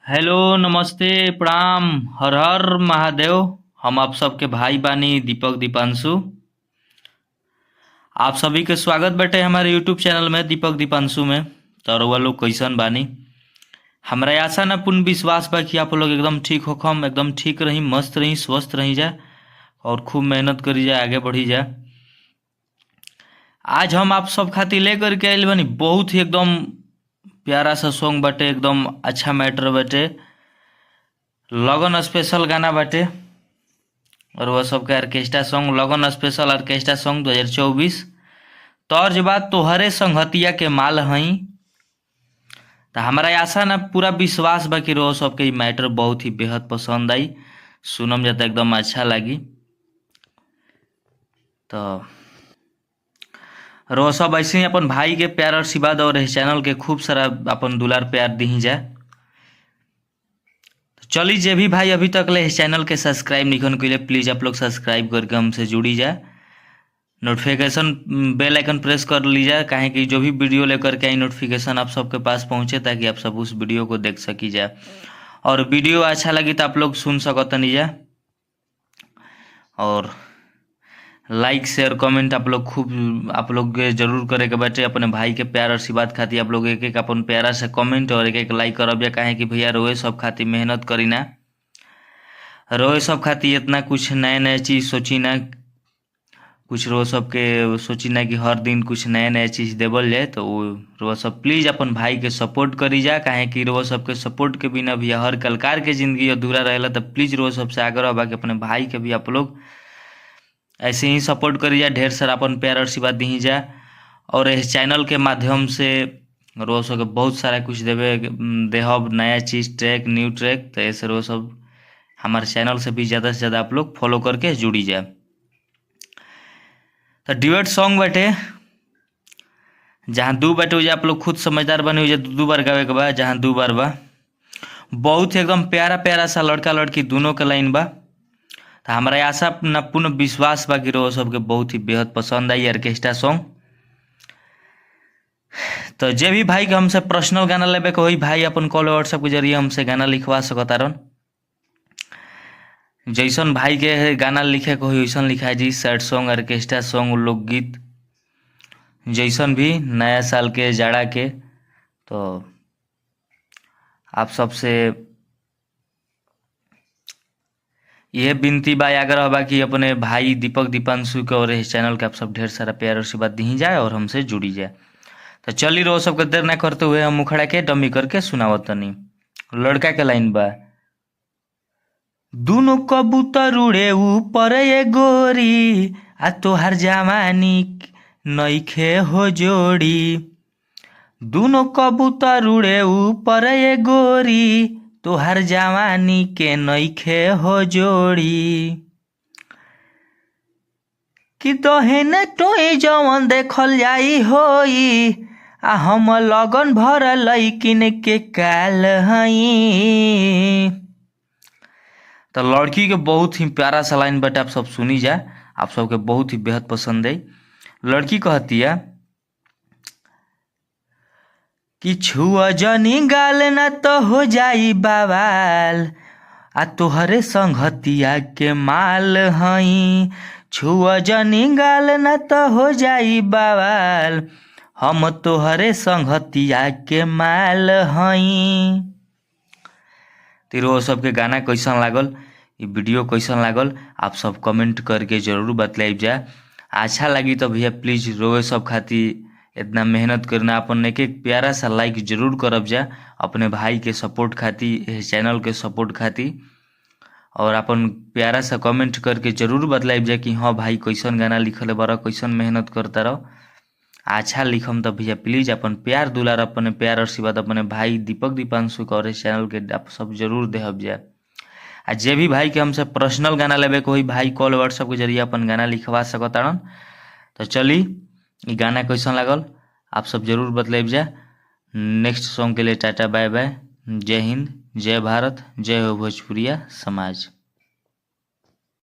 Hello, नमस्ते, प्रणाम, हर हर महादेव। हम आप सबके भाई बानी दीपक दीपांशु। आप सभी के स्वागत बाटे हमारे यूट्यूब चैनल में दीपक दीपांशु में। तो रउआ लोग कैसन बानी? हमरा आशा ना पूर्ण विश्वास बा कि आप लोग एकदम ठीक होखम, एकदम ठीक रही, मस्त रही, स्वस्थ रही जा और खूब मेहनत करी जा, आगे बढ़ी जा। आज हम आप सब खातिर लेकर के आइल बानी बहुत ही एकदम प्यारा सा सॉन्ग बाटे, एकदम अच्छा मैटर बाटे, लगन स्पेशल गाना बाटे और वह सबके ऑर्केस्ट्रा सॉन्ग, लगन स्पेशल ऑर्केस्ट्रा सॉन्ग 2024। तर्ज बात तोहरे संगतिया के माल हई। तो हमारा आशा ना पूरा विश्वास बा कि रो सबके मैटर बहुत ही बेहद पसंद आई, सुनम जाता एकदम अच्छा लगी। तो रो सब ऐसे ही अपन भाई के प्यार आशीर्वाद और इस चैनल के खूब सारा अपन दुलार प्यार दी जाए। तो चलिए, जे भी भाई अभी तक ले इस चैनल के सब्सक्राइब नहीं के लिए प्लीज़ आप लोग सब्सक्राइब करके हमसे जुड़ी जाए, नोटिफिकेशन बेल आइकन प्रेस कर लीजिए, काहे कि जो भी वीडियो लेकर के आई नोटिफिकेशन आप सबके पास पहुंचे, ताकि आप सब उस वीडियो को देख सकी जाए। और वीडियो अच्छा लगी तो आप लोग सुन सकतनी जाए, और लाइक शेयर कमेंट आप लोग खूब आप लोग के जरूर करे के बाटे। अपने भाई के प्यार आशीर्वाद खातिर आप लोग एक एक अपन प्यारा से कमेंट और एक एक लाइक करब जा, काहे कि भैया रोए सब खातिर मेहनत करी ना, रोए सब खातिर इतना कुछ नए नए चीज़ सोची ना, कुछ रो सबके सोची ना कि हर दिन कुछ नए नए चीज़ देवल जाए। तो वो रो सब प्लीज़ अपन भाई के सपोर्ट करी जा, काहे कि रो सबके सपोर्ट के बिना भी हर कलाकार के ज़िंदगी अधूरा रहेला। तो प्लीज़ रो सबसे आग्रह बा कि अपने भाई के भी आप लोग ऐसे ही सपोर्ट करी जा, ढेर सारा अपन प्यार आशीर्वाद दी जा। और इस चैनल के माध्यम से रो सबके बहुत सारा कुछ देहब नया चीज़, ट्रैक, न्यू ट्रैक। तो ऐसे रो सब हमारे चैनल से भी ज़्यादा से ज़्यादा आप लोग फॉलो करके जुड़ी जाए। तो ड्यूएट सॉन्ग बाटे, जहाँ दू बाटे आप लोग खुद समझदार बने हो, दू बार गावे के बा, जहाँ दू बार बा। बहुत ही एकदम प्यारा प्यारा सा लड़का लड़की दोनों के लाइन बा। तो हमारा आशा न पूर्ण विश्वास बा कि रो सबके बहुत ही बेहद पसंद आई ऑर्केस्ट्रा सॉन्ग। तो जे भी भाई के हमसे पर्सनल गाना लेबे के होई, भाई अपन कॉल व्हाट्सएप के जरिए हमसे गाना लिखवा सकतारन। जैसन भाई के गाना लिखे के होई वैसन लिखाई जी, सैड सॉन्ग, ऑर्केस्ट्रा सॉन्ग, लोकगीत, जैसन भी नया साल के जाड़ा के। तो आप सबसे यह विनती बा, आग्रह बा कि अपने भाई दीपक दीपांशु के और इस चैनल के आप सब ढेर सारा प्यार आशीर्वाद दी जाए और हमसे जुड़ी जाए। तो चलिए रो सबके देर न करते हुए हम मुखड़ा के डमी करके सुनावत तनी। लड़का के लाइन बा, दोनों कबूतर उड़े ऊपर ये गोरी, आ तोहर जवानी नइखे हो जोड़ी। दोनों कबूतर उड़े ऊपर ये गोरी, तोहर जवानी के नइखे हो जोड़ी। कि तोहेने टोई जवन देखल जाई होई, आ हम लगन भर लइकिन के काल हई। तो लड़की के बहुत ही प्यारा सा लाइन बटे, आप सब सुनी जा, आप सबके बहुत ही बेहद पसंद है। लड़की कहती है कि छुआ जनी गाल ना तो हो जाई बवाल, आ तोहरे संगतिया के माल हई। छुआ जनी गाल ना तो हो जाई बवाल, हम तोहरे संगतिया के माल हई। तेरो सबके गाना कैसन लागल, ये वीडियो कैसन लागल, आप सब कमेंट करके जरूर बतलाइब जा। अच्छा लगी तो भैया प्लीज़ रोए सब खातिर इतना मेहनत करना, अपन एक एक प्यारा सा लाइक जरूर करब जा, अपने भाई के सपोर्ट खातिर, इस चैनल के सपोर्ट खातिर। और अपन प्यारा सा कमेंट करके जरूर बतलाइब जा कि हाँ भाई कैसन गाना लिखल बड़ा, कैसन मेहनत करता रहो। अच्छा लिखम तो भैया प्लीज़ अपन प्यार दुलार, अपने प्यार आशीर्वाद अपने भाई दीपक दीपांशु का और इस चैनल के आप सब जरूर देहब जा। आ जे भी भाई के हमसे पर्सनल गाना लेबे के होई, भाई कॉल व्हाट्सएप के जरिए अपन गाना लिखवा सकतारन। तो चली, ये गाना कैसन लागल आप सब जरूर बतलाइब जा। नेक्स्ट सॉन्ग के लिए टाटा बाय बाय, जय हिंद, जय भारत, जय हो भोजपुरिया समाज।